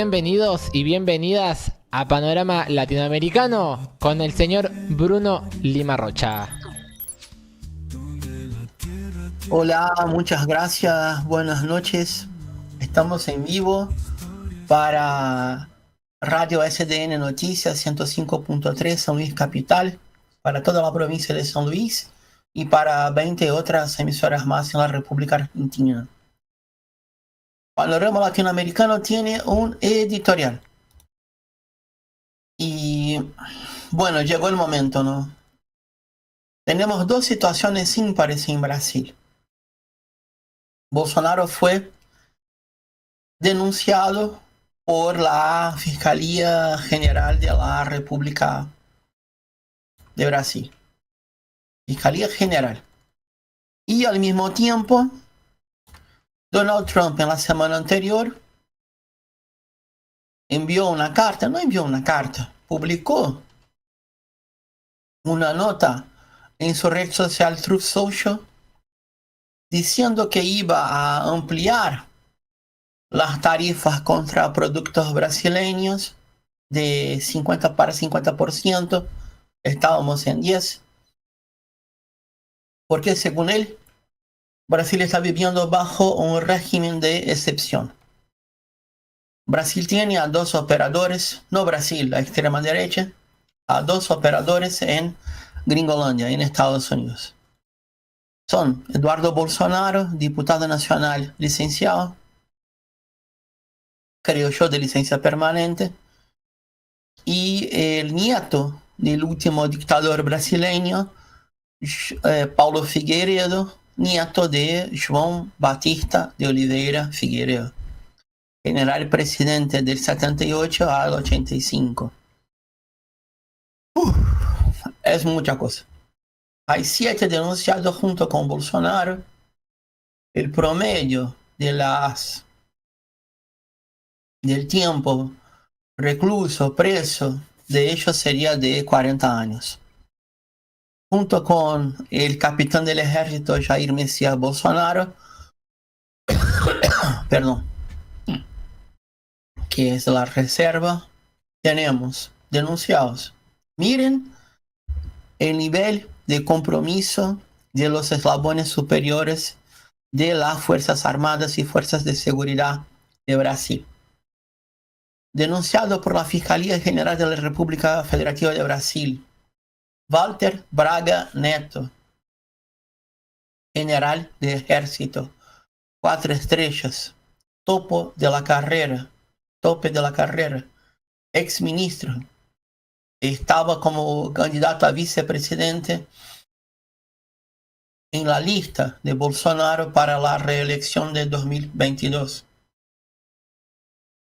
bienvenidos y bienvenidas a Panorama Latinoamericano con el señor Bruno Limarrocha. Hola, muchas gracias, buenas noches. Estamos en vivo para Radio SDN Noticias 105.3 San Luis Capital, para toda la provincia de San Luis y para 20 otras emisoras más en la República Argentina. Panorama Latinoamericano tiene un editorial. Y bueno, llegó el momento, ¿no? Tenemos dos situaciones impares en Brasil. Bolsonaro fue denunciado por la Fiscalía General de la República de Brasil. Fiscalía General. Y al mismo tiempo, Donald Trump en la semana anterior publicó una nota en su red social Truth Social diciendo que iba a ampliar las tarifas contra productos brasileños de 50 para 50%. Estábamos en 10%. Porque según él, Brasil está viviendo bajo un régimen de excepción. Brasil tiene a dos operadores, no Brasil, la extrema derecha, a dos operadores en Gringolandia, en Estados Unidos. Son Eduardo Bolsonaro, diputado nacional licenciado, creo yo de licencia permanente, y el nieto del último dictador brasileño, Paulo Figueiredo, nieto de João Batista de Oliveira Figueiredo, general presidente del 78 al 85. Es mucha cosa. Hay 7 denunciados junto con Bolsonaro. El promedio del tiempo recluso, preso, de ellos sería de 40 años. Junto con el capitán del ejército Jair Messias Bolsonaro, que es la reserva, tenemos denunciados. Miren el nivel de compromiso de los eslabones superiores de las Fuerzas Armadas y Fuerzas de Seguridad de Brasil. Denunciado por la Fiscalía General de la República Federativa de Brasil, Walter Braga Neto, general de ejército, 4 estrellas, tope de la carrera, ex ministro, estaba como candidato a vicepresidente en la lista de Bolsonaro para la reelección de 2022.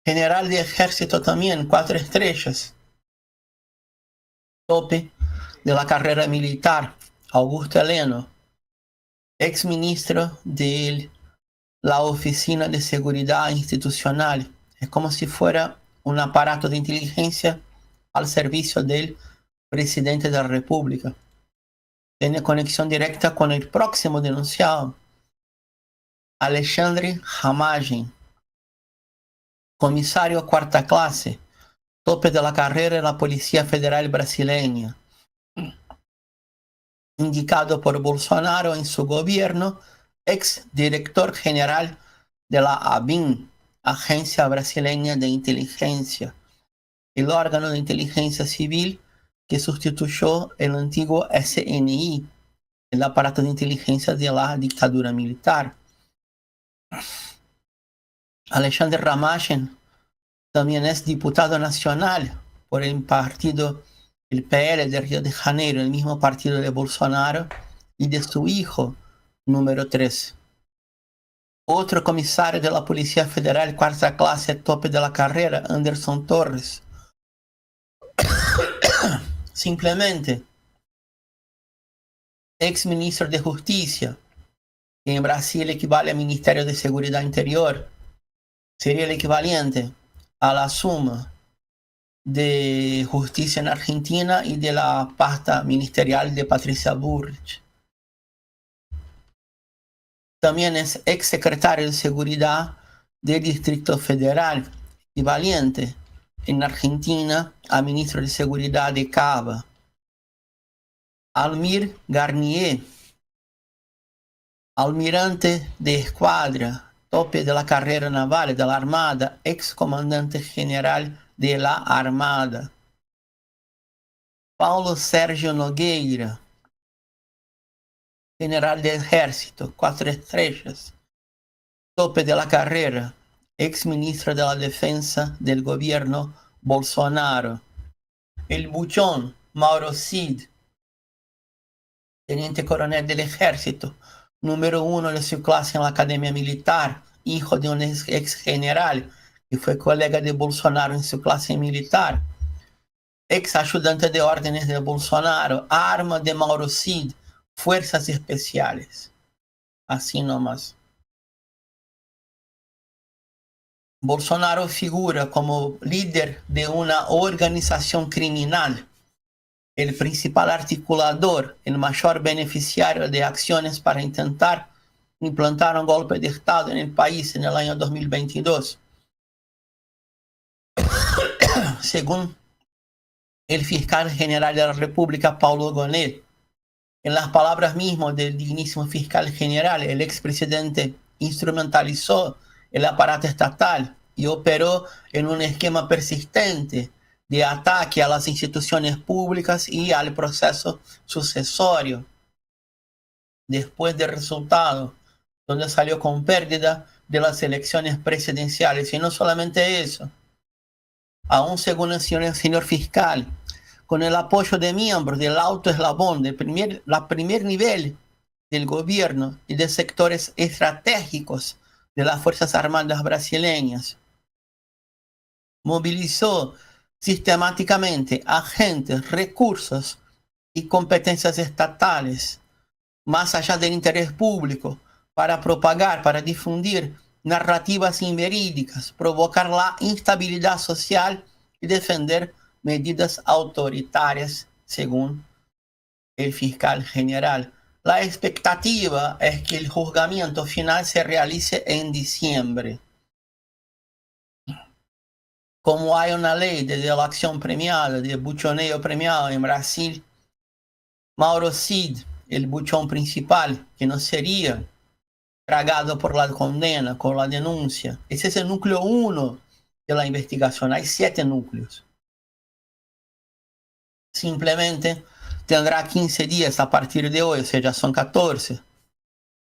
General de ejército también, 4 estrellas, tope de la carrera militar, Augusto Heleno, ex ministro de la Oficina de Seguridad Institucional. Es como si fuera un aparato de inteligencia al servicio del presidente de la República. Tiene conexión directa con el próximo denunciado, Alexandre Ramagem, comisario 4ª clase, tope de la carrera en la Policía Federal Brasileña, indicado por Bolsonaro en su gobierno, ex director general de la ABIN, Agencia Brasileña de Inteligencia, el órgano de inteligencia civil que sustituyó el antiguo SNI, el aparato de inteligencia de la dictadura militar. Alexandre Ramagem también es diputado nacional por el partido, el PL de Río de Janeiro, el mismo partido de Bolsonaro y de su hijo, número 3. Otro comisario de la Policía Federal, 4ª clase, tope de la carrera, Anderson Torres. Simplemente, ex ministro de Justicia, que en Brasil equivale al Ministerio de Seguridad Interior, sería el equivalente a la suma de Justicia en Argentina y de la pasta ministerial de Patricia Bullrich. También es ex secretario de Seguridad del Distrito Federal, y valiente. En Argentina, a ministro de Seguridad de Cava. Almir Garnier, almirante de escuadra, tope de la carrera naval de la Armada, ex comandante general de la Armada. Paulo Sérgio Nogueira, general de ejército, 4 estrellas, tope de la carrera, ex ministro de la defensa del gobierno Bolsonaro. El buchón, Mauro Cid, teniente coronel del ejército, número 1 de su clase en la academia militar, hijo de un ex general que fue colega de Bolsonaro en su clase militar, ex ayudante de órdenes de Bolsonaro, arma de Mauro Cid, fuerzas especiales. Así nomás. Bolsonaro figura como líder de una organización criminal, el principal articulador, el mayor beneficiario de acciones para intentar implantar un golpe de Estado en el país en el año 2022. Según el fiscal general de la República, Paulo Gonet, en las palabras mismas del dignísimo fiscal general, el expresidente instrumentalizó el aparato estatal y operó en un esquema persistente de ataque a las instituciones públicas y al proceso sucesorio. Después del resultado, donde salió con pérdida de las elecciones presidenciales. Y no solamente eso, aún según el señor fiscal, con el apoyo de miembros del alto eslabón, del primer nivel del gobierno y de sectores estratégicos de las Fuerzas Armadas brasileñas, movilizó sistemáticamente agentes, recursos y competencias estatales, más allá del interés público, para propagar, para difundir narrativas inverídicas, provocar la instabilidad social y defender medidas autoritarias, según el fiscal general. La expectativa es que el juzgamiento final se realice en diciembre. Como hay una ley de delación premiada, de buchoneo premiado en Brasil, Mauro Cid, el buchón principal, que no sería tragado por la condena, con la denuncia. Ese es el núcleo 1 de la investigación. Hay 7 núcleos. Simplemente tendrá 15 días a partir de hoy, o sea, ya son 14,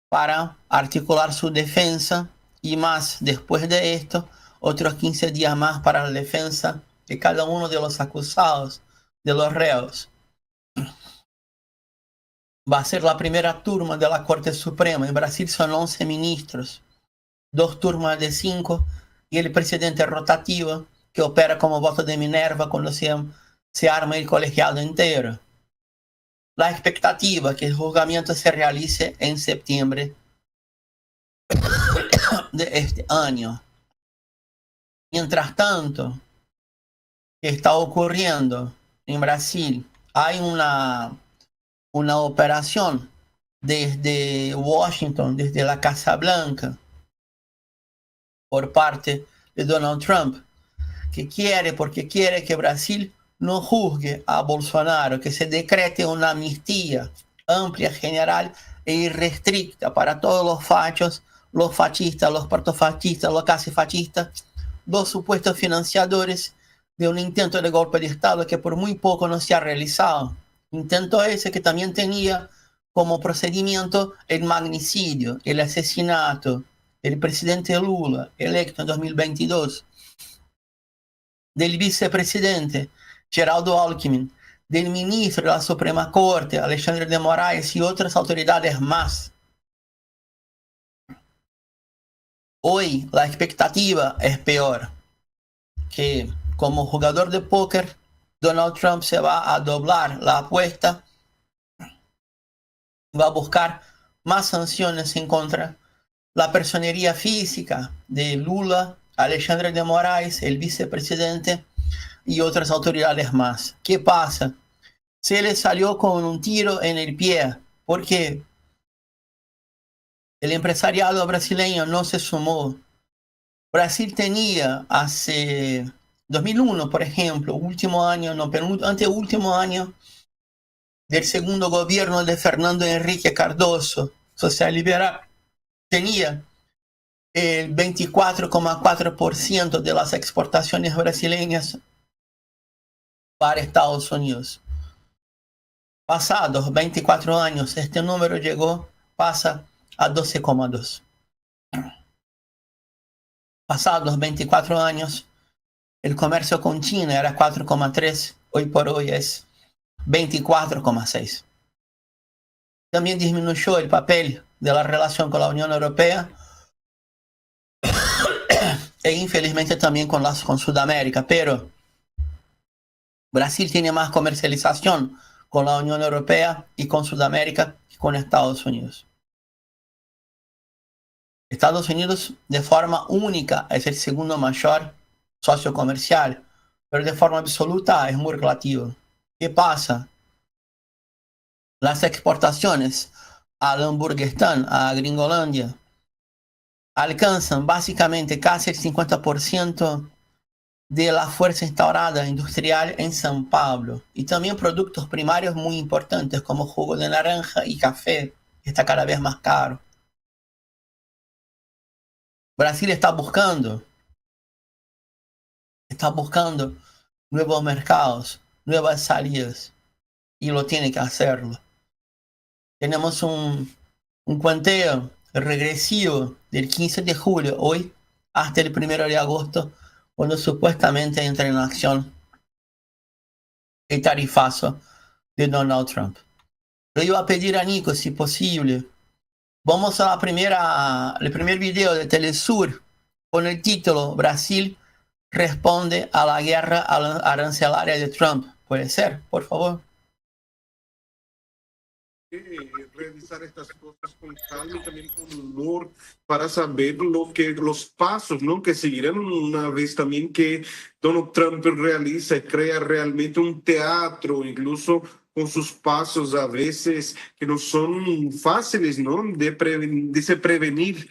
para articular su defensa y más después de esto, otros 15 días más para la defensa de cada uno de los acusados, de los reos. Va a ser la primera turma de la Corte Suprema. En Brasil son 11 ministros, 2 turmas de 5 y el presidente rotativo que opera como voto de Minerva cuando se arma el colegiado entero. La expectativa que el juzgamiento se realice en septiembre de este año. Mientras tanto, ¿qué está ocurriendo en Brasil? Hay una operación desde Washington, desde la Casa Blanca, por parte de Donald Trump, porque quiere que Brasil no juzgue a Bolsonaro, que se decrete una amnistía amplia, general e irrestricta para todos los fachos, los fascistas, los protofascistas, los casi fascistas, los supuestos financiadores de un intento de golpe de Estado que por muy poco no se ha realizado. Intento ese que también tenía como procedimiento el magnicidio, el asesinato del presidente Lula, electo en 2022, del vicepresidente Geraldo Alckmin, del ministro de la Suprema Corte, Alexandre de Moraes, y otras autoridades más. Hoy la expectativa es peor, que como jugador de póker, Donald Trump se va a doblar la apuesta, va a buscar más sanciones en contra la personería física de Lula, Alexandre de Moraes, el vicepresidente y otras autoridades más. ¿Qué pasa? Se le salió con un tiro en el pie porque el empresariado brasileño no se sumó Brasil tenía hace 2001, por ejemplo, último año, no, anteúltimo año del segundo gobierno de Fernando Henrique Cardoso, social liberal, tenía el 24,4% de las exportaciones brasileñas para Estados Unidos. Pasados 24 años, este número pasa a 12,2. Pasados 24 años, el comercio con China era 4,3, hoy por hoy es 24,6. También disminuyó el papel de la relación con la Unión Europea e infelizmente también con Sudamérica, pero Brasil tiene más comercialización con la Unión Europea y con Sudamérica que con Estados Unidos. Estados Unidos de forma única es el segundo mayor socio comercial, pero de forma absoluta es muy relativo. ¿Qué pasa? Las exportaciones al Hamburguestán, a Gringolandia, alcanzan básicamente casi el 50% de la fuerza instaurada industrial en São Paulo, y también productos primarios muy importantes como jugo de naranja y café, que está cada vez más caro. Brasil está buscando nuevos mercados, nuevas salidas, y lo tiene que hacerlo. Tenemos un conteo regresivo del 15 de julio, hoy, hasta el 1 de agosto, cuando supuestamente entra en acción el tarifazo de Donald Trump. Le iba a pedir a Nico, si posible, vamos a el primer video de Telesur con el título Brasil responde a la guerra arancelaria de Trump. ¿Puede ser, por favor? Realizar estas cosas con calma y también con humor para saber los pasos, ¿no?, que seguirán una vez también que Donald Trump realiza y crea realmente un teatro, incluso con sus pasos a veces que no son fáciles, ¿no?, de se prevenir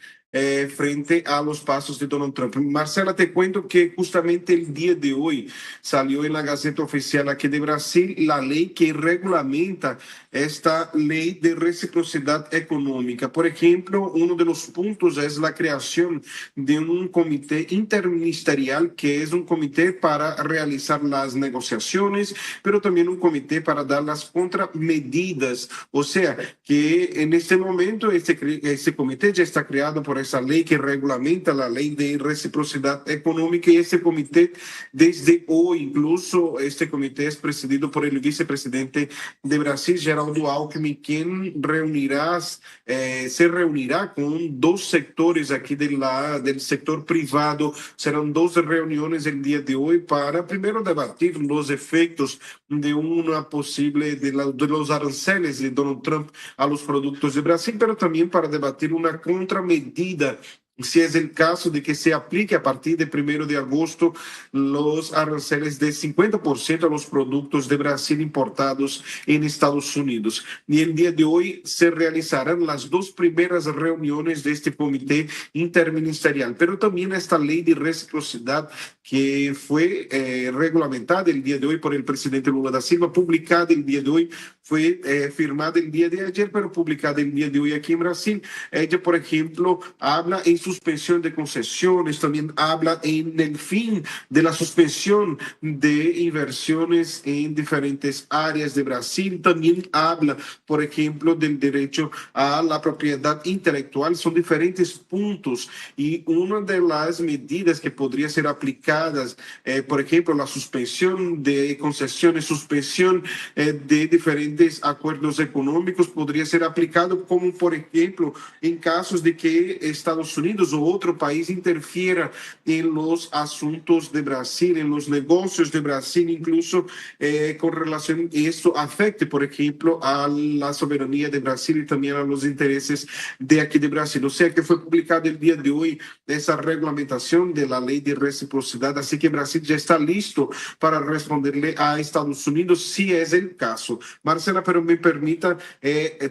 frente a los pasos de Donald Trump. Marcela, te cuento que justamente el día de hoy salió en la Gaceta Oficial aquí de Brasil la ley que regulamenta esta ley de reciprocidad económica. Por ejemplo, uno de los puntos es la creación de un comité interministerial, que es un comité para realizar las negociaciones, pero también un comité para dar las contramedidas. O sea, que en este momento este comité ya está creado por esa ley que regulamenta la ley de reciprocidad económica, y este comité desde hoy, incluso este comité es presidido por el vicepresidente de Brasil, Geraldo Alckmin, quien se reunirá con dos sectores aquí del sector privado. Serán dos reuniones el día de hoy para primero debatir los efectos de una posible de los aranceles de Donald Trump a los productos de Brasil, pero también para debatir una contramedida, si es el caso de que se aplique a partir de 1 de agosto los aranceles de 50% a los productos de Brasil importados en Estados Unidos. Y el día de hoy se realizarán las dos primeras reuniones de este comité interministerial, pero también esta ley de reciprocidad que fue regulamentada el día de hoy por el presidente Lula da Silva, publicada el día de hoy, fue firmada el día de ayer, pero publicada el día de hoy aquí en Brasil. Ella, por ejemplo, habla en suspensión de concesiones, también habla en el fin de la suspensión de inversiones en diferentes áreas de Brasil, también habla, por ejemplo, del derecho a la propiedad intelectual. Son diferentes puntos, y una de las medidas que podría ser aplicadas, por ejemplo, la suspensión de concesiones, suspensión de diferentes acuerdos económicos, podría ser aplicado como, por ejemplo, en casos de que Estados Unidos o otro país interfiera en los asuntos de Brasil, en los negocios de Brasil, incluso con relación, y esto afecte, por ejemplo, a la soberanía de Brasil y también a los intereses de aquí de Brasil. O sea que fue publicado el día de hoy esa reglamentación de la ley de reciprocidad, así que Brasil ya está listo para responderle a Estados Unidos si es el caso. Marcelo, Marcela, pero me permita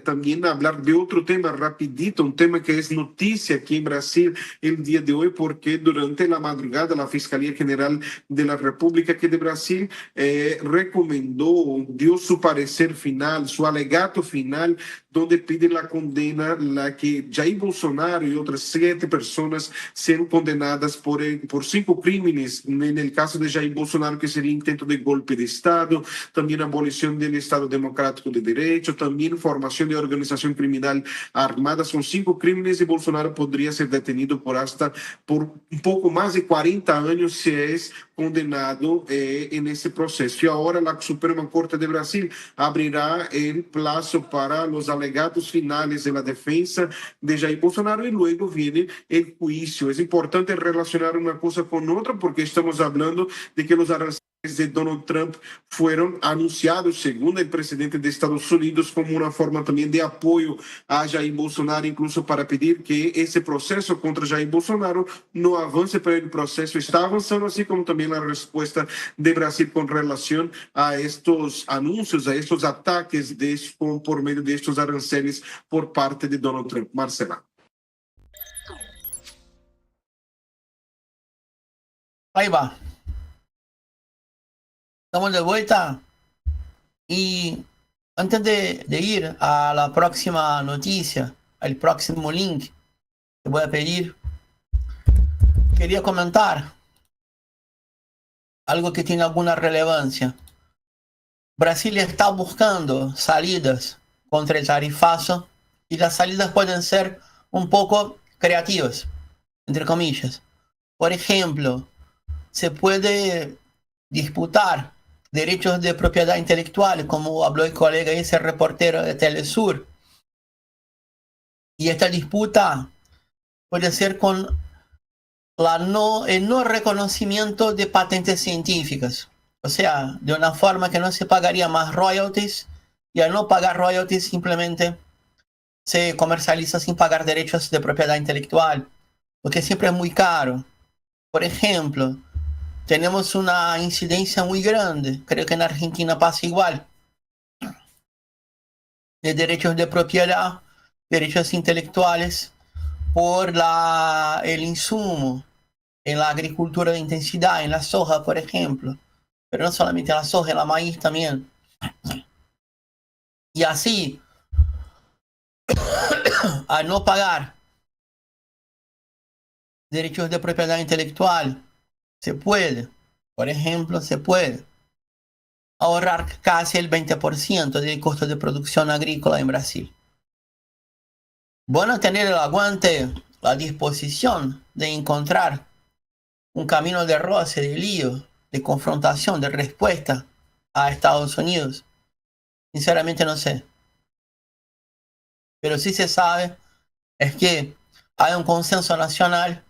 también hablar de otro tema rapidito, un tema que es noticia aquí en Brasil el día de hoy, porque durante la madrugada la Fiscalía General de la República aquí de Brasil recomendó, dio su parecer final, su alegato final, donde pide la condena, la que Jair Bolsonaro y otras 7 personas sean condenadas por 5 crímenes, en el caso de Jair Bolsonaro, que sería intento de golpe de Estado, también abolición del Estado Democrático de Derecho, también formación de organización criminal armada. Son 5 crímenes y Bolsonaro podría ser detenido por un poco más de 40 años si es condenado en ese proceso. Y ahora la Suprema Corte de Brasil abrirá el plazo para los alegatos finales de la defensa de Jair Bolsonaro y luego viene el juicio. Es importante relacionar una cosa con otra porque estamos hablando de que los aranceles de Donald Trump fueron anunciados, según el presidente de Estados Unidos, como una forma también de apoyo a Jair Bolsonaro, incluso para pedir que ese proceso contra Jair Bolsonaro no avance, pero el proceso está avanzando, así como también la respuesta de Brasil con relación a estos anuncios, a estos ataques por medio de estos aranceles por parte de Donald Trump. Marcela. Ahí va. Estamos de vuelta y antes de ir a la próxima noticia, al próximo link que voy a pedir, quería comentar algo que tiene alguna relevancia. Brasil está buscando salidas contra el tarifazo y las salidas pueden ser un poco creativas, entre comillas. Por ejemplo, se puede disputar derechos de propiedad intelectual, como habló el colega ese reportero de Telesur. Y esta disputa puede ser con el no reconocimiento de patentes científicas. O sea, de una forma que no se pagaría más royalties, y al no pagar royalties simplemente se comercializa sin pagar derechos de propiedad intelectual, porque siempre es muy caro. Por ejemplo, tenemos una incidencia muy grande, creo que en Argentina pasa igual, de derechos de propiedad, derechos intelectuales por el insumo en la agricultura de intensidad, en la soja, por ejemplo, pero no solamente en la soja, en la maíz también. Y así, al no pagar derechos de propiedad intelectual, se puede, por ejemplo, se puede ahorrar casi el 20% del costo de producción agrícola en Brasil. Bueno, tener el aguante, la disposición de encontrar un camino de roce, de lío, de confrontación, de respuesta a Estados Unidos. Sinceramente no sé. Pero sí se sabe es que hay un consenso nacional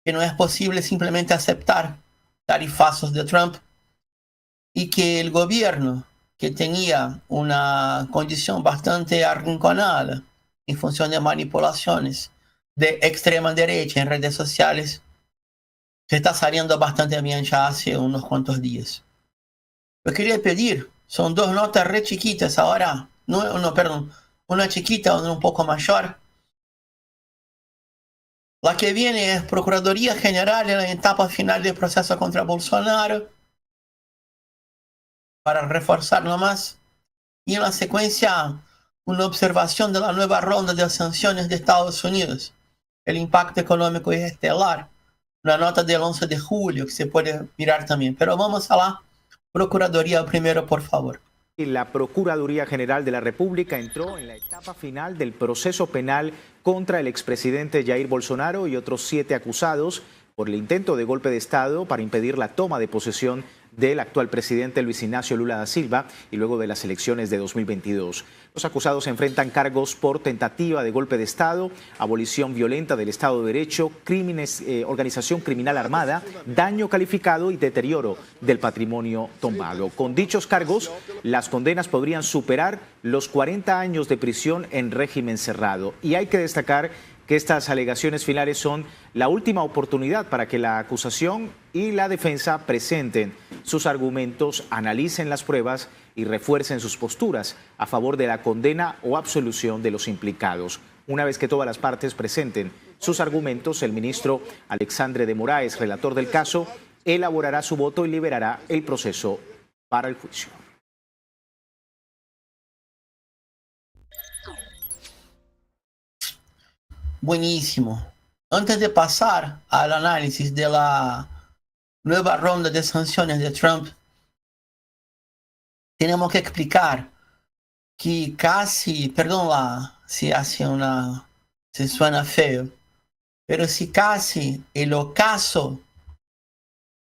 que no es posible simplemente aceptar tarifazos de Trump y que el gobierno, que tenía una condición bastante arrinconada en función de manipulaciones de extrema derecha en redes sociales, se está saliendo bastante bien ya hace unos cuantos días. Yo quería pedir, son 2 notas re chiquitas ahora, perdón, una chiquita, una un poco mayor. La que viene es Procuraduría General en la etapa final del proceso contra Bolsonaro, para reforzarlo más. Y en la secuencia, una observación de la nueva ronda de sanciones de Estados Unidos. El impacto económico es estelar. Una nota del 11 de julio que se puede mirar también. Pero vamos a la Procuraduría primero, por favor. La Procuraduría General de la República entró en la etapa final del proceso penal contra el expresidente Jair Bolsonaro y otros 7 acusados por el intento de golpe de Estado para impedir la toma de posesión del actual presidente Luis Ignacio Lula da Silva y luego de las elecciones de 2022. Los acusados enfrentan cargos por tentativa de golpe de Estado, abolición violenta del Estado de Derecho, crímenes, organización criminal armada, daño calificado y deterioro del patrimonio tomado. Con dichos cargos, las condenas podrían superar los 40 años de prisión en régimen cerrado. Y hay que destacar que estas alegaciones finales son la última oportunidad para que la acusación y la defensa presenten sus argumentos, analicen las pruebas y refuercen sus posturas a favor de la condena o absolución de los implicados. Una vez que todas las partes presenten sus argumentos, el ministro Alexandre de Moraes, relator del caso, elaborará su voto y liberará el proceso para el juicio. Buenísimo. Antes de pasar al análisis de la nueva ronda de sanciones de Trump, tenemos que explicar que casi, perdón si suena feo, pero si casi el ocaso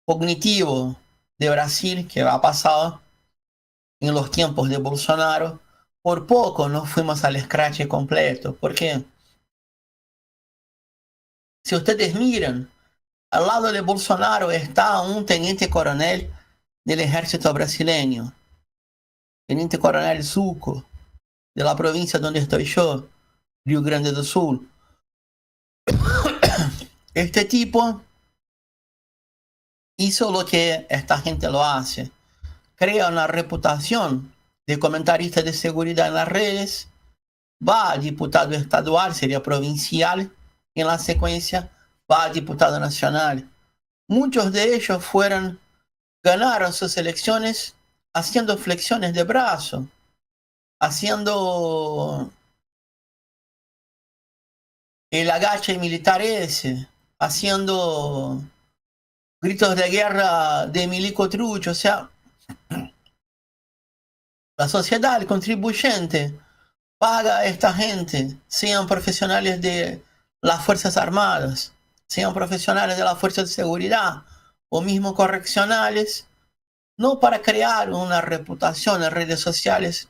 cognitivo de Brasil, que ha pasado en los tiempos de Bolsonaro, por poco no fuimos al escrache completo. ¿Por qué? Si ustedes miran, al lado de Bolsonaro está un teniente coronel del ejército brasileño, teniente coronel Zucco, de la provincia donde estoy yo, Rio Grande do Sul. Este tipo hizo lo que esta gente lo hace. Crea una reputación de comentarista de seguridad en las redes, va a diputado estadual, sería provincial, y en la secuencia va a diputado nacional. Muchos de ellos ganaron sus elecciones haciendo flexiones de brazo, haciendo el agache militar ese, haciendo gritos de guerra de milico trucho. O sea, la sociedad, el contribuyente, paga a esta gente, sean profesionales de las Fuerzas Armadas, sean profesionales de las Fuerzas de Seguridad o mismo correccionales, no para crear una reputación en redes sociales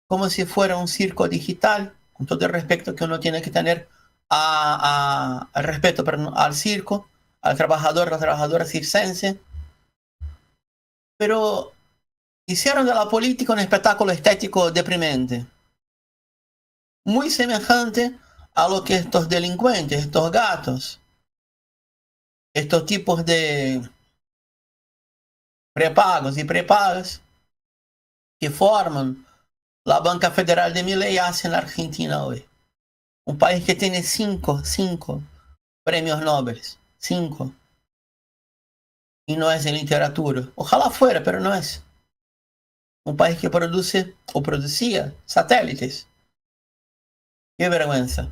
como si fuera un circo digital, con todo el respeto que uno tiene que tener al respeto, perdón, al circo, al trabajador, la trabajadora circense, pero hicieron de la política un espectáculo estético deprimente, muy semejante a lo que estos delincuentes, estos gatos, estos tipos de prepagos y prepagas que forman la banca federal de Milei hacen en la Argentina hoy. Un país que tiene cinco premios Nobel, 5. Y no es en literatura. Ojalá fuera, pero no es. Un país que produce o producía satélites. Qué vergüenza.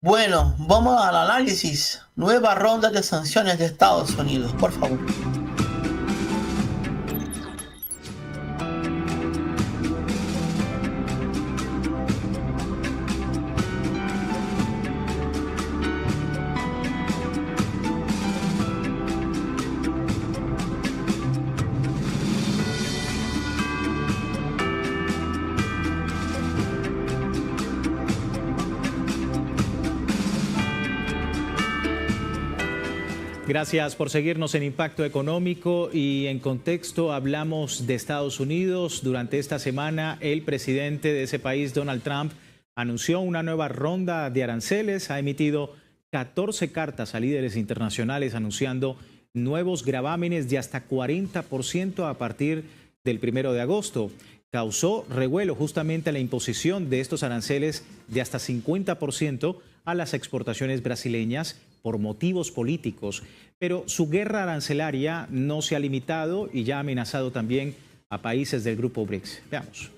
Bueno, vamos al análisis. Nueva ronda de sanciones de Estados Unidos, por favor. Gracias por seguirnos en Impacto Económico y en Contexto. Hablamos de Estados Unidos. Durante esta semana, el presidente de ese país, Donald Trump, anunció una nueva ronda de aranceles. Ha emitido 14 cartas a líderes internacionales anunciando nuevos gravámenes de hasta 40% a partir del 1 de agosto. Causó revuelo justamente la imposición de estos aranceles de hasta 50% a las exportaciones brasileñas por motivos políticos. Pero su guerra arancelaria no se ha limitado y ya ha amenazado también a países del grupo BRICS. Veamos.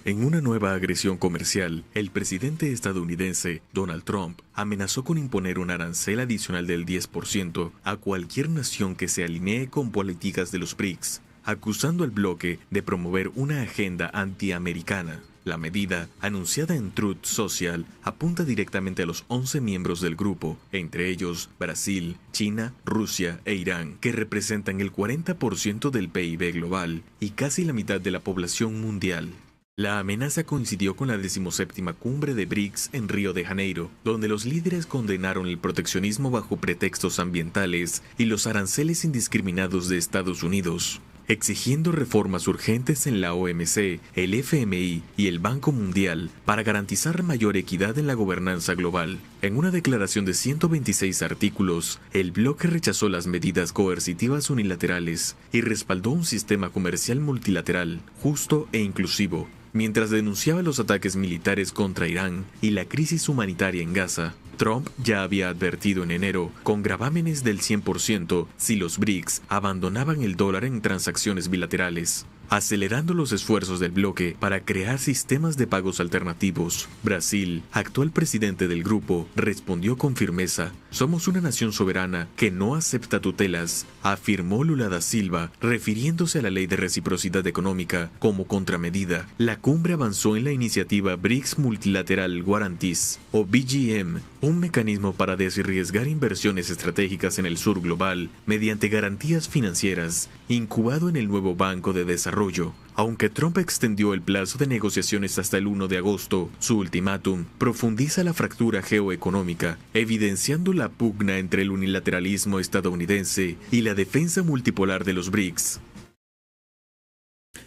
En una nueva agresión comercial, el presidente estadounidense Donald Trump amenazó con imponer un arancel adicional del 10% a cualquier nación que se alinee con políticas de los BRICS, acusando al bloque de promover una agenda antiamericana. La medida, anunciada en Truth Social, apunta directamente a los 11 miembros del grupo, entre ellos Brasil, China, Rusia e Irán, que representan el 40% del PIB global y casi la mitad de la población mundial. La amenaza coincidió con la 17ª cumbre de BRICS en Río de Janeiro, donde los líderes condenaron el proteccionismo bajo pretextos ambientales y los aranceles indiscriminados de Estados Unidos. exigiendo reformas urgentes en la OMC, el FMI y el Banco Mundial para garantizar mayor equidad en la gobernanza global. En una declaración de 126 artículos, el bloque rechazó las medidas coercitivas unilaterales y respaldó un sistema comercial multilateral, justo e inclusivo, mientras denunciaba los ataques militares contra Irán y la crisis humanitaria en Gaza. Trump ya había advertido en enero, con gravámenes del 100% si los BRICS abandonaban el dólar en transacciones bilaterales, acelerando los esfuerzos del bloque para crear sistemas de pagos alternativos. Brasil, actual presidente del grupo, respondió con firmeza: "Somos una nación soberana que no acepta tutelas", afirmó Lula da Silva, refiriéndose a la ley de reciprocidad económica como contramedida. La cumbre avanzó en la iniciativa BRICS Multilateral Guarantees, o BGM, un mecanismo para desriesgar inversiones estratégicas en el sur global mediante garantías financieras, incubado en el nuevo Banco de Desarrollo. Aunque Trump extendió el plazo de negociaciones hasta el 1 de agosto, su ultimátum profundiza la fractura geoeconómica, evidenciando la pugna entre el unilateralismo estadounidense y la defensa multipolar de los BRICS.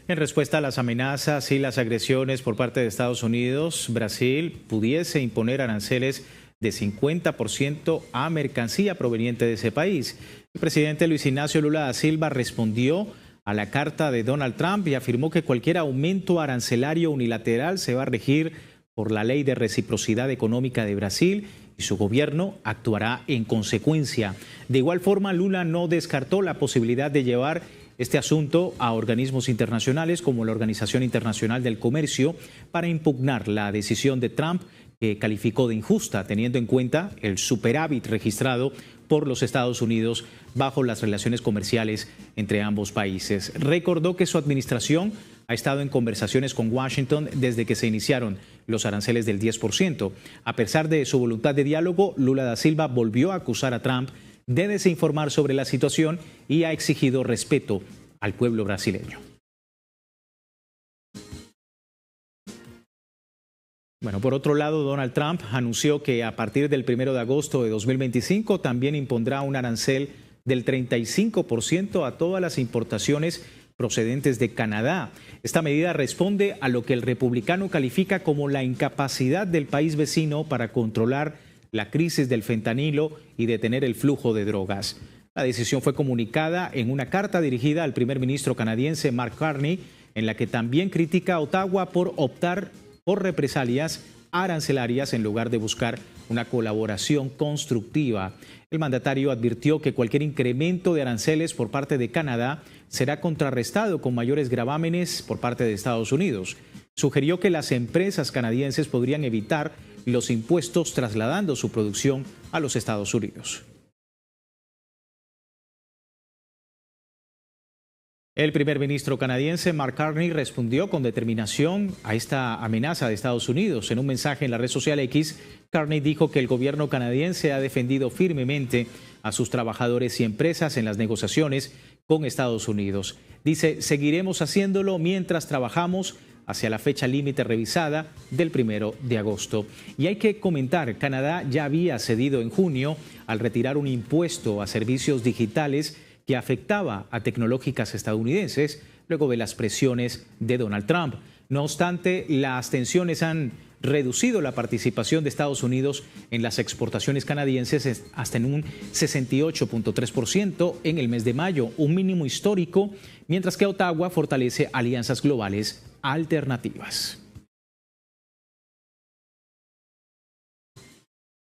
En respuesta a las amenazas y las agresiones por parte de Estados Unidos, Brasil pudiese imponer aranceles de 50% a mercancía proveniente de ese país. El presidente Luis Ignacio Lula da Silva respondió a la carta de Donald Trump y afirmó que cualquier aumento arancelario unilateral se va a regir por la ley de reciprocidad económica de Brasil y su gobierno actuará en consecuencia. De igual forma, Lula no descartó la posibilidad de llevar este asunto a organismos internacionales como la Organización Internacional del Comercio para impugnar la decisión de Trump, que calificó de injusta, teniendo en cuenta el superávit registrado por los Estados Unidos bajo las relaciones comerciales entre ambos países. Recordó que su administración ha estado en conversaciones con Washington desde que se iniciaron los aranceles del 10%. A pesar de su voluntad de diálogo, Lula da Silva volvió a acusar a Trump de desinformar sobre la situación y ha exigido respeto al pueblo brasileño. Bueno, por otro lado, Donald Trump anunció que a partir del 1 de agosto de 2025 también impondrá un arancel del 35% a todas las importaciones procedentes de Canadá. Esta medida responde a lo que el republicano califica como la incapacidad del país vecino para controlar la crisis del fentanilo y detener el flujo de drogas. La decisión fue comunicada en una carta dirigida al primer ministro canadiense Mark Carney, en la que también critica a Ottawa por optar por represalias arancelarias en lugar de buscar una colaboración constructiva. El mandatario advirtió que cualquier incremento de aranceles por parte de Canadá será contrarrestado con mayores gravámenes por parte de Estados Unidos. Sugirió que las empresas canadienses podrían evitar los impuestos trasladando su producción a los Estados Unidos. El primer ministro canadiense Mark Carney respondió con determinación a esta amenaza de Estados Unidos. En un mensaje en la red social X, Carney dijo que el gobierno canadiense ha defendido firmemente a sus trabajadores y empresas en las negociaciones con Estados Unidos. Dice: seguiremos haciéndolo mientras trabajamos hacia la fecha límite revisada del 1 de agosto. Y hay que comentar, Canadá ya había cedido en junio al retirar un impuesto a servicios digitales que afectaba a tecnológicas estadounidenses luego de las presiones de Donald Trump. No obstante, las tensiones han reducido la participación de Estados Unidos en las exportaciones canadienses hasta en un 68.3% en el mes de mayo, un mínimo histórico, mientras que Ottawa fortalece alianzas globales alternativas.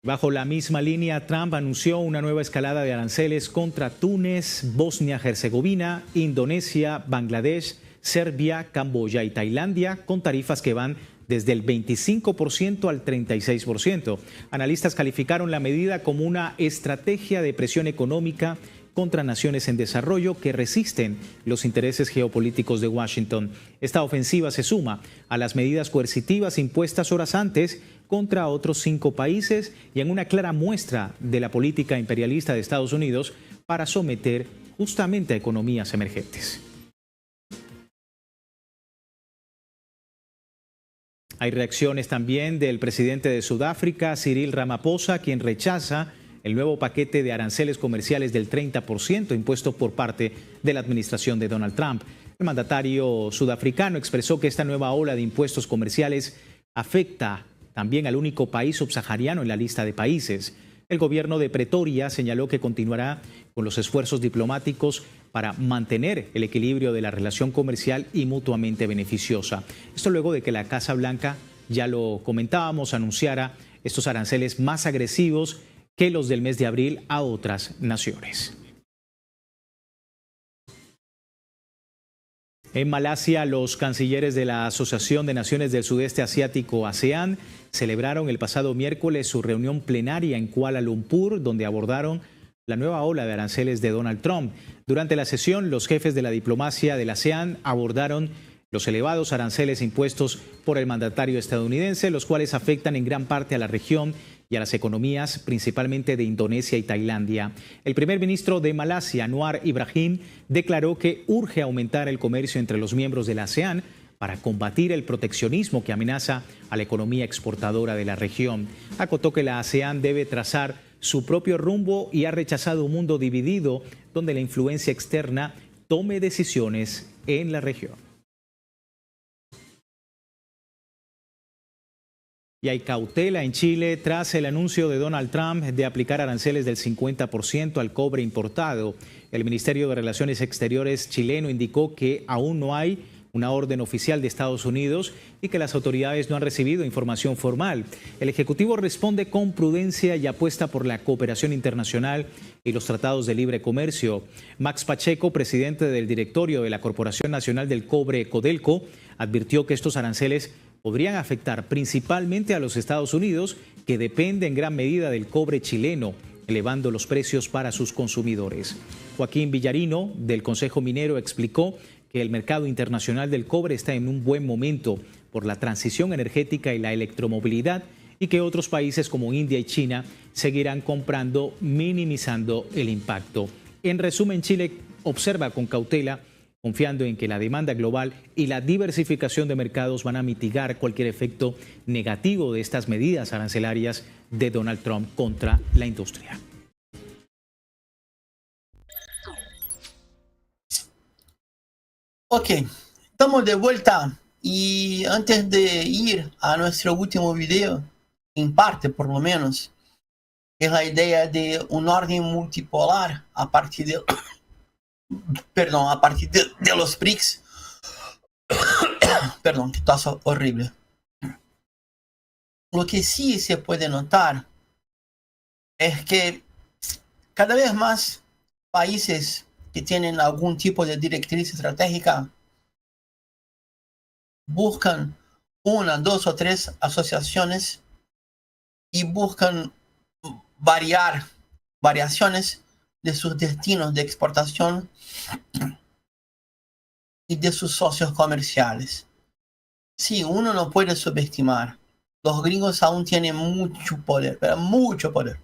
Bajo la misma línea, Trump anunció una nueva escalada de aranceles contra Túnez, Bosnia-Herzegovina, Indonesia, Bangladesh, Serbia, Camboya y Tailandia, con tarifas que van desde el 25% al 36%. Analistas calificaron la medida como una estrategia de presión económica contra naciones en desarrollo que resisten los intereses geopolíticos de Washington. Esta ofensiva se suma a las medidas coercitivas impuestas horas antes contra otros 5 países y en una clara muestra de la política imperialista de Estados Unidos para someter justamente a economías emergentes. Hay reacciones también del presidente de Sudáfrica, Cyril Ramaphosa, quien rechaza el nuevo paquete de aranceles comerciales del 30% impuesto por parte de la administración de Donald Trump. El mandatario sudafricano expresó que esta nueva ola de impuestos comerciales afecta también al único país subsahariano en la lista de países. El gobierno de Pretoria señaló que continuará con los esfuerzos diplomáticos para mantener el equilibrio de la relación comercial y mutuamente beneficiosa. Esto luego de que la Casa Blanca, ya lo comentábamos, anunciara estos aranceles más agresivos que los del mes de abril a otras naciones. En Malasia, los cancilleres de la Asociación de Naciones del Sudeste Asiático, ASEAN, celebraron el pasado miércoles su reunión plenaria en Kuala Lumpur, donde abordaron la nueva ola de aranceles de Donald Trump. Durante la sesión, los jefes de la diplomacia del ASEAN abordaron los elevados aranceles impuestos por el mandatario estadounidense, los cuales afectan en gran parte a la región y a las economías, principalmente de Indonesia y Tailandia. El primer ministro de Malasia, Anwar Ibrahim, declaró que urge aumentar el comercio entre los miembros de la ASEAN para combatir el proteccionismo que amenaza a la economía exportadora de la región. Acotó que la ASEAN debe trazar su propio rumbo y ha rechazado un mundo dividido donde la influencia externa tome decisiones en la región. Y hay cautela en Chile tras el anuncio de Donald Trump de aplicar aranceles del 50% al cobre importado. El Ministerio de Relaciones Exteriores chileno indicó que aún no hay una orden oficial de Estados Unidos y que las autoridades no han recibido información formal. El Ejecutivo responde con prudencia y apuesta por la cooperación internacional y los tratados de libre comercio. Max Pacheco, presidente del directorio de la Corporación Nacional del Cobre, Codelco, advirtió que estos aranceles podrían afectar principalmente a los Estados Unidos, que depende en gran medida del cobre chileno, elevando los precios para sus consumidores. Joaquín Villarino, del Consejo Minero, explicó que el mercado internacional del cobre está en un buen momento por la transición energética y la electromovilidad, y que otros países como India y China seguirán comprando, minimizando el impacto. En resumen, Chile observa con cautela, confiando en que la demanda global y la diversificación de mercados van a mitigar cualquier efecto negativo de estas medidas arancelarias de Donald Trump contra la industria. Ok, estamos de vuelta y antes de ir a nuestro último video, en parte por lo menos, es la idea de un orden multipolar a partir de... Perdón, a partir de los BRICS. Perdón, que tos horrible. Lo que sí se puede notar es que cada vez más países que tienen algún tipo de directriz estratégica buscan una, dos o tres asociaciones y buscan variaciones de sus destinos de exportación y de sus socios comerciales. Sí, uno no puede subestimar. Los gringos aún tienen mucho poder, pero mucho poder.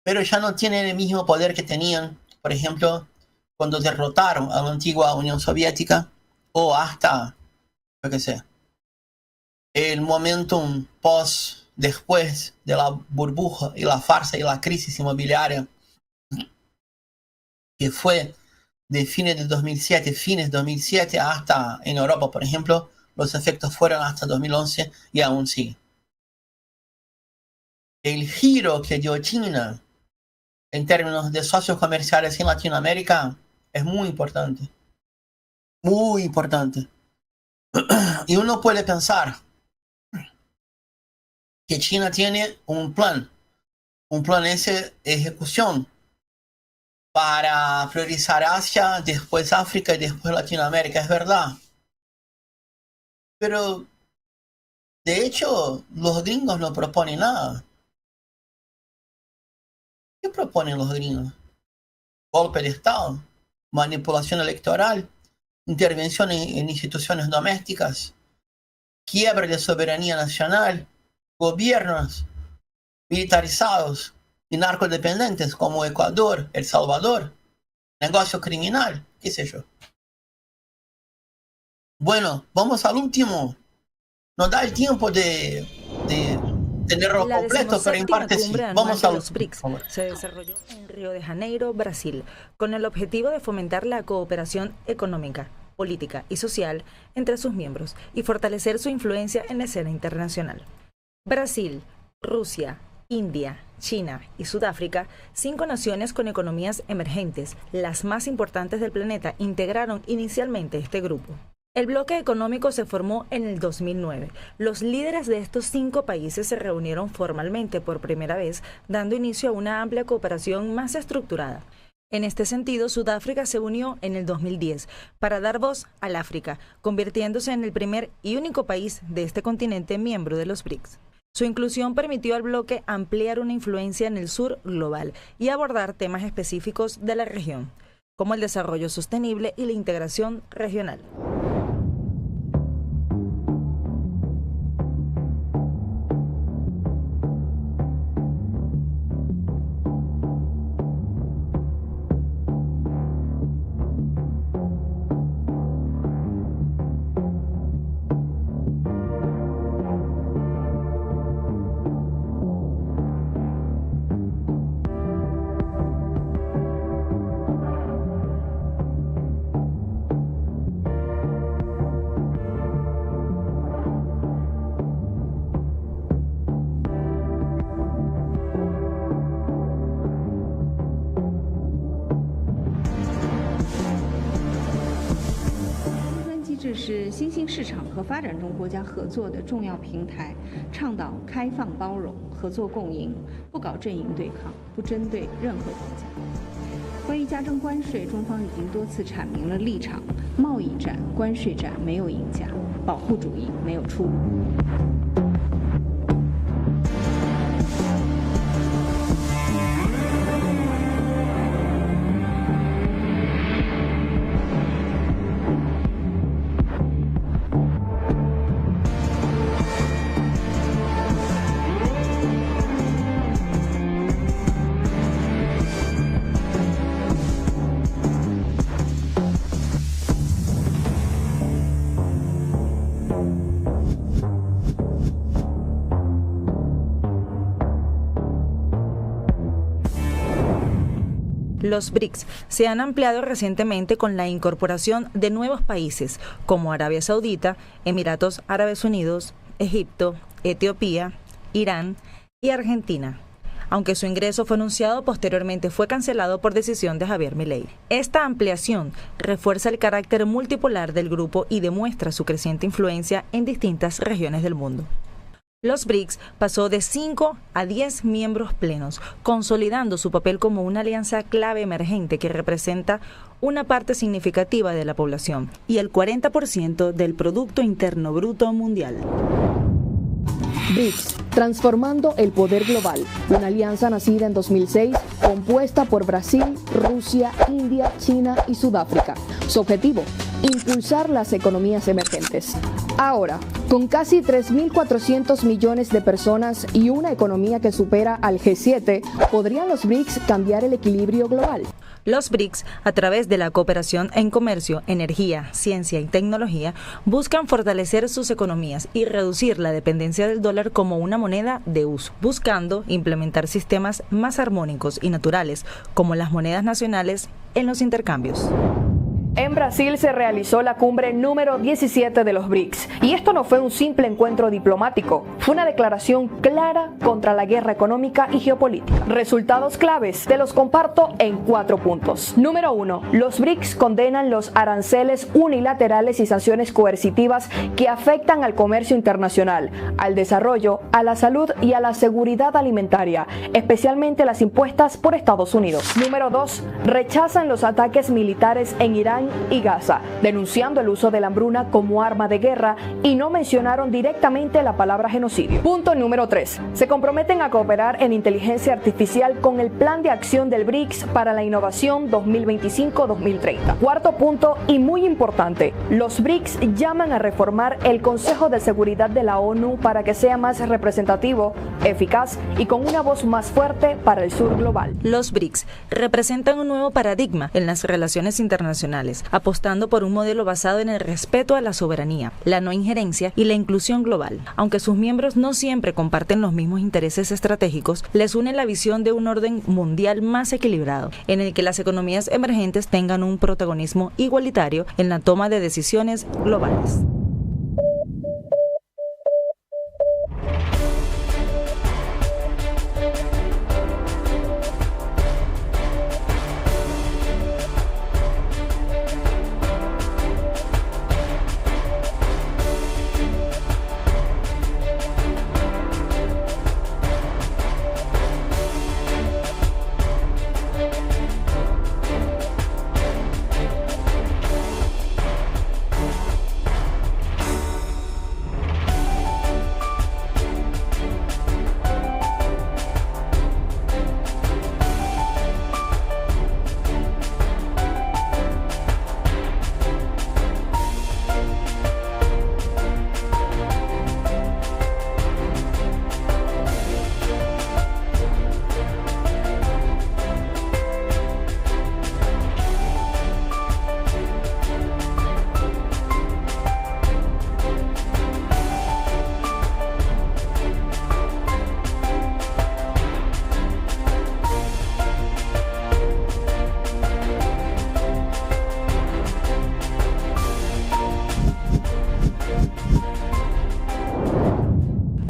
Pero ya no tienen el mismo poder que tenían, por ejemplo, cuando derrotaron a la antigua Unión Soviética o hasta, yo qué sé, el momentum después de la burbuja y la farsa y la crisis inmobiliaria que fue de fines de 2007 hasta en Europa, por ejemplo, los efectos fueron hasta 2011 y aún sigue. El giro que dio China en términos de socios comerciales en Latinoamérica es muy importante. Muy importante. Y uno puede pensar que China tiene un plan ese de ejecución para priorizar Asia, después África y después Latinoamérica, es verdad. Pero, de hecho, los gringos no proponen nada. ¿Qué proponen los gringos? Golpe de Estado, manipulación electoral, intervención en instituciones domésticas, quiebra de soberanía nacional, gobiernos militarizados y narcodependientes como Ecuador, El Salvador, negocio criminal, qué sé yo. Bueno, vamos al último. Nos da el tiempo de entenderlo La completo, pero en parte sí. cumbre anual Vamos de a los BRICS por favor. se desarrolló en Río de Janeiro, Brasil, con el objetivo de fomentar la cooperación económica, política y social entre sus miembros y fortalecer su influencia en la escena internacional. Brasil, Rusia, India, China y Sudáfrica, 5 naciones con economías emergentes, las más importantes del planeta, integraron inicialmente este grupo. El bloque económico se formó en el 2009. Los líderes de estos 5 países se reunieron formalmente por primera vez, dando inicio a una amplia cooperación más estructurada. En este sentido, Sudáfrica se unió en el 2010 para dar voz al África, convirtiéndose en el primer y único país de este continente miembro de los BRICS. Su inclusión permitió al bloque ampliar una influencia en el sur global y abordar temas específicos de la región, como el desarrollo sostenible y la integración regional.是新兴市场和发展中国家合作的重要平台，倡导开放包容、合作共赢，不搞阵营对抗，不针对任何国家。关于加征关税，中方已经多次阐明了立场：贸易战、关税战没有赢家，保护主义没有出路。Los BRICS se han ampliado recientemente con la incorporación de nuevos países como Arabia Saudita, Emiratos Árabes Unidos, Egipto, Etiopía, Irán y Argentina, aunque su ingreso fue anunciado, posteriormente fue cancelado por decisión de Javier Milei. Esta ampliación refuerza el carácter multipolar del grupo y demuestra su creciente influencia en distintas regiones del mundo. Los BRICS pasó de 5 a 10 miembros plenos, consolidando su papel como una alianza clave emergente que representa una parte significativa de la población y el 40% del Producto Interno Bruto mundial. BRICS, transformando el poder global, una alianza nacida en 2006, compuesta por Brasil, Rusia, India, China y Sudáfrica. Su objetivo, impulsar las economías emergentes. Ahora, con casi 3.400 millones de personas y una economía que supera al G7, ¿podrían los BRICS cambiar el equilibrio global? Los BRICS, a través de la cooperación en comercio, energía, ciencia y tecnología, buscan fortalecer sus economías y reducir la dependencia del dólar como una moneda de uso, buscando implementar sistemas más armónicos y naturales, como las monedas nacionales, en los intercambios. En Brasil se realizó la cumbre número 17 de los BRICS y esto no fue un simple encuentro diplomático, fue una declaración clara contra la guerra económica y geopolítica. Resultados claves, te los comparto en 4 puntos. Número 1. Los BRICS condenan los aranceles unilaterales y sanciones coercitivas que afectan al comercio internacional, al desarrollo, a la salud y a la seguridad alimentaria, especialmente las impuestas por Estados Unidos. Número 2. Rechazan los ataques militares en Irán y Gaza, denunciando el uso de la hambruna como arma de guerra y no mencionaron directamente la palabra genocidio. Punto número 3. Se comprometen a cooperar en inteligencia artificial con el Plan de Acción del BRICS para la Innovación 2025-2030. Cuarto punto y muy importante, los BRICS llaman a reformar el Consejo de Seguridad de la ONU para que sea más representativo, eficaz y con una voz más fuerte para el sur global. Los BRICS representan un nuevo paradigma en las relaciones internacionales, globales, apostando por un modelo basado en el respeto a la soberanía, la no injerencia y la inclusión global. Aunque sus miembros no siempre comparten los mismos intereses estratégicos, les une la visión de un orden mundial más equilibrado, en el que las economías emergentes tengan un protagonismo igualitario en la toma de decisiones globales.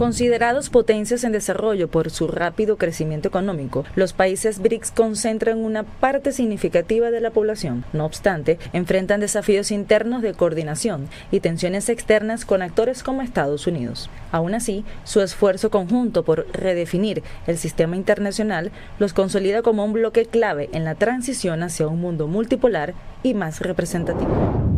Considerados potencias en desarrollo por su rápido crecimiento económico, los países BRICS concentran una parte significativa de la población. No obstante, enfrentan desafíos internos de coordinación y tensiones externas con actores como Estados Unidos. Aún así, su esfuerzo conjunto por redefinir el sistema internacional los consolida como un bloque clave en la transición hacia un mundo multipolar y más representativo.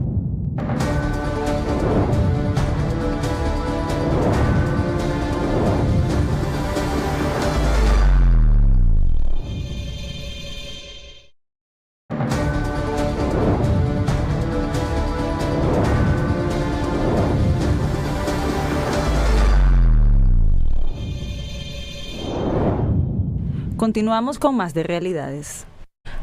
Continuamos con más de realidades.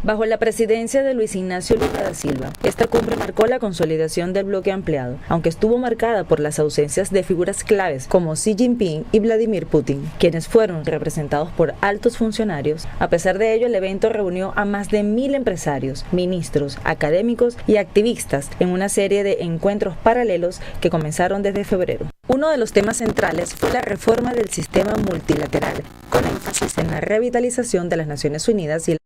Bajo la presidencia de Luis Ignacio Lula da Silva, esta cumbre marcó la consolidación del bloque ampliado, aunque estuvo marcada por las ausencias de figuras claves como Xi Jinping y Vladimir Putin, quienes fueron representados por altos funcionarios. A pesar de ello, el evento reunió a más de 1.000 empresarios, ministros, académicos y activistas en una serie de encuentros paralelos que comenzaron desde febrero. Uno de los temas centrales fue la reforma del sistema multilateral, con énfasis en la revitalización de las Naciones Unidas y el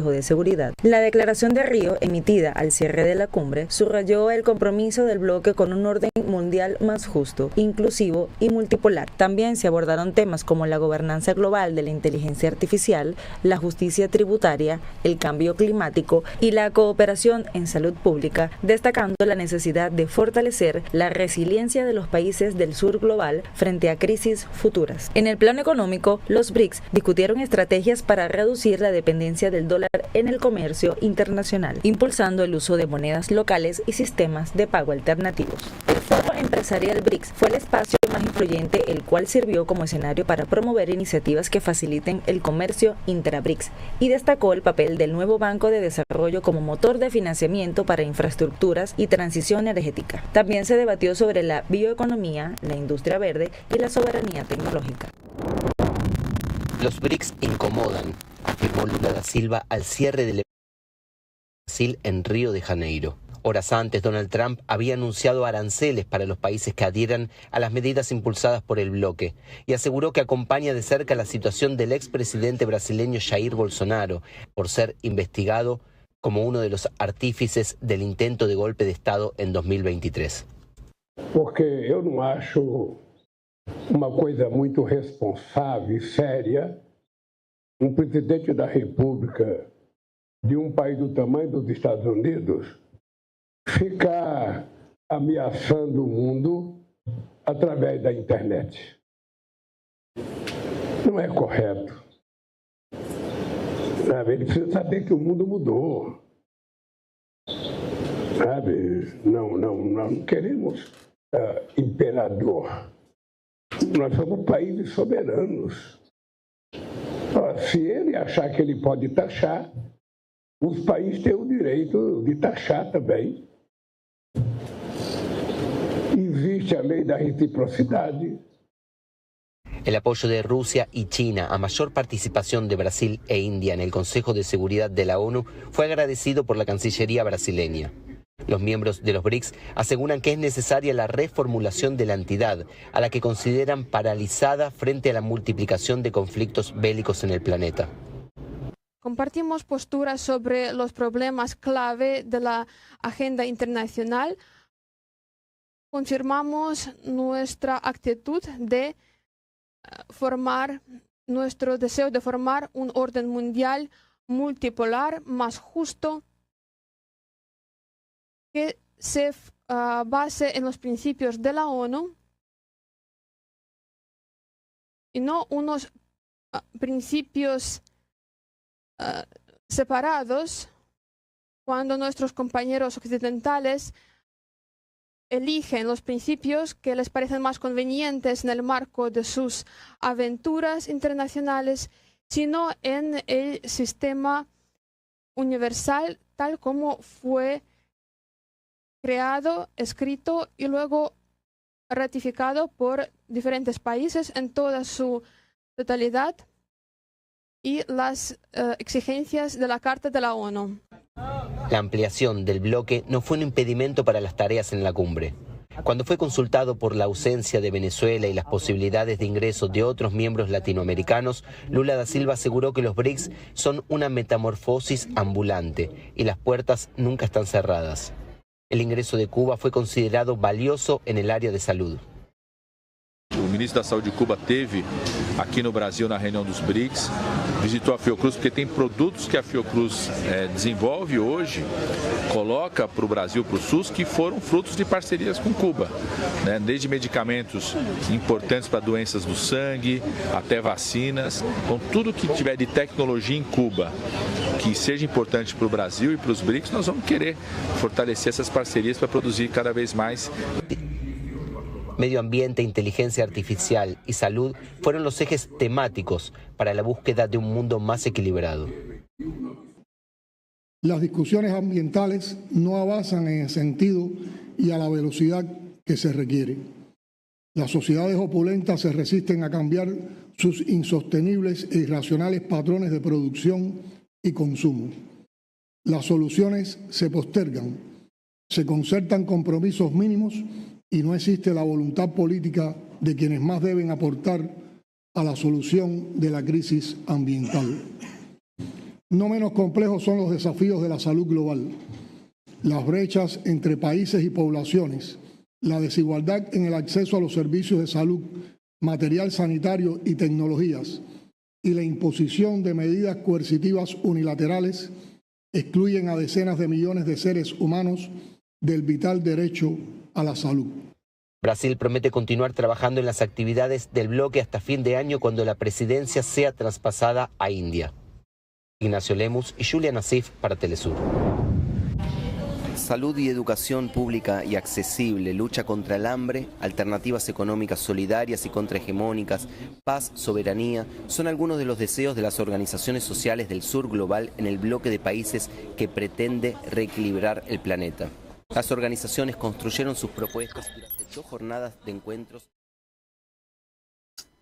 de Seguridad. La declaración de Río, emitida al cierre de la cumbre, subrayó el compromiso del bloque con un orden mundial más justo, inclusivo y multipolar. También se abordaron temas como la gobernanza global de la inteligencia artificial, la justicia tributaria, el cambio climático y la cooperación en salud pública, destacando la necesidad de fortalecer la resiliencia de los países del sur global frente a crisis futuras. En el plano económico, los BRICS discutieron estrategias para reducir la dependencia del dólar en el comercio internacional, impulsando el uso de monedas locales y sistemas de pago alternativos. El Foro Empresarial BRICS fue el espacio más influyente, el cual sirvió como escenario para promover iniciativas que faciliten el comercio intra-BRICS y destacó el papel del nuevo Banco de Desarrollo como motor de financiamiento para infraestructuras y transición energética. También se debatió sobre la bioeconomía, la industria verde y la soberanía tecnológica. Los BRICS incomodan, afirmó Lula da Silva al cierre del evento de Brasil en Río de Janeiro. Horas antes, Donald Trump había anunciado aranceles para los países que adhieran a las medidas impulsadas por el bloque y aseguró que acompaña de cerca la situación del expresidente brasileño Jair Bolsonaro por ser investigado como uno de los artífices del intento de golpe de Estado en 2023. Porque eu não acho uma coisa muito responsável e séria um presidente da República de um país do tamanho dos Estados Unidos ficar ameaçando o mundo através da internet. Não é correto. Sabe? Ele precisa saber que o mundo mudou. Sabe? Não queremos imperador. Nós somos países soberanos. Se ele achar que ele pode taxar, os países têm o direito de taxar também. Existe a lei da reciprocidade. El apoyo de Rusia y China a mayor participación de Brasil e India en el Consejo de Seguridad de la ONU fue agradecido por la Cancillería brasileña. Los miembros de los BRICS aseguran que es necesaria la reformulación de la entidad, a la que consideran paralizada frente a la multiplicación de conflictos bélicos en el planeta. Compartimos posturas sobre los problemas clave de la agenda internacional. Confirmamos nuestra actitud de formar, nuestro deseo de formar un orden mundial multipolar más justo que se base en los principios de la ONU y no unos principios separados cuando nuestros compañeros occidentales eligen los principios que les parecen más convenientes en el marco de sus aventuras internacionales, sino en el sistema universal tal como fue creado, escrito y luego ratificado por diferentes países en toda su totalidad y las exigencias de la Carta de la ONU. La ampliación del bloque no fue un impedimento para las tareas en la cumbre. Cuando fue consultado por la ausencia de Venezuela y las posibilidades de ingreso de otros miembros latinoamericanos, Lula da Silva aseguró que los BRICS son una metamorfosis ambulante y las puertas nunca están cerradas. El ingreso de Cuba fue considerado valioso en el área de salud. O ministro da Saúde de Cuba teve aqui no Brasil na reunião dos BRICS, visitou a Fiocruz porque tem produtos que a Fiocruz desenvolve hoje, coloca para o Brasil, para o SUS, que foram frutos de parcerias com Cuba, né? Desde medicamentos importantes para doenças do sangue, até vacinas. Então tudo que tiver de tecnologia em Cuba, que seja importante para o Brasil e para os BRICS, nós vamos querer fortalecer essas parcerias para produzir cada vez mais. Medio ambiente, inteligencia artificial y salud fueron los ejes temáticos para la búsqueda de un mundo más equilibrado. Las discusiones ambientales no avanzan en el sentido y a la velocidad que se requiere. Las sociedades opulentas se resisten a cambiar sus insostenibles e irracionales patrones de producción y consumo. Las soluciones se postergan, se concertan compromisos mínimos y no existe la voluntad política de quienes más deben aportar a la solución de la crisis ambiental. No menos complejos son los desafíos de la salud global, las brechas entre países y poblaciones, la desigualdad en el acceso a los servicios de salud, material sanitario y tecnologías, y la imposición de medidas coercitivas unilaterales excluyen a decenas de millones de seres humanos del vital derecho a la salud. Brasil promete continuar trabajando en las actividades del bloque hasta fin de año cuando la presidencia sea traspasada a India. Ignacio Lemus y Julia Nassif para Telesur. Salud y educación pública y accesible, lucha contra el hambre, alternativas económicas solidarias y contrahegemónicas, paz, soberanía, son algunos de los deseos de las organizaciones sociales del sur global en el bloque de países que pretende reequilibrar el planeta. Las organizaciones construyeron sus propuestas durante 2 jornadas de encuentros.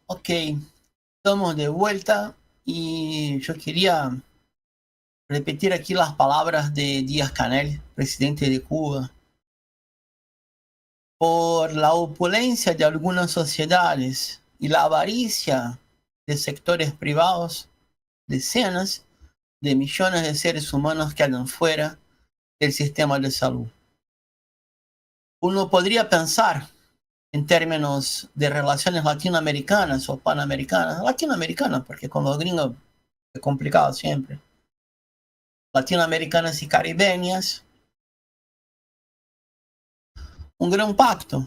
Ok, estamos de vuelta y yo quería repetir aquí las palabras de Díaz-Canel, presidente de Cuba. Por la opulencia de algunas sociedades y la avaricia de sectores privados, decenas de millones de seres humanos quedan fuera del sistema de salud. Uno podría pensar en términos de relaciones latinoamericanas o panamericanas, latinoamericanas, porque con los gringos es complicado siempre, latinoamericanas y caribeñas, un gran pacto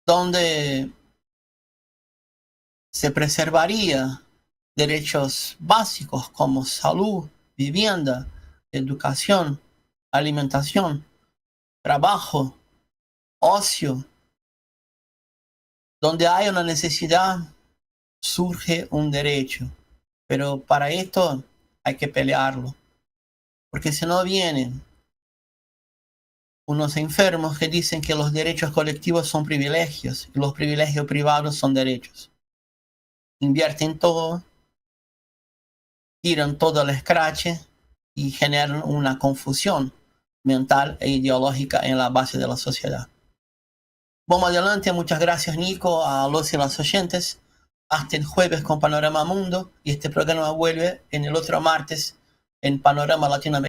donde se preservaría derechos básicos como salud, vivienda, educación, alimentación, trabajo, ocio. Donde hay una necesidad, surge un derecho, pero para esto hay que pelearlo. Porque si no vienen unos enfermos que dicen que los derechos colectivos son privilegios y los privilegios privados son derechos. Invierten todo, tiran todo el escrache y generan una confusión mental e ideológica en la base de la sociedad. Vamos adelante, muchas gracias Nico, a los y las oyentes. Hasta el jueves con Panorama Mundo y este programa vuelve en el otro martes en Panorama Latinoamericano.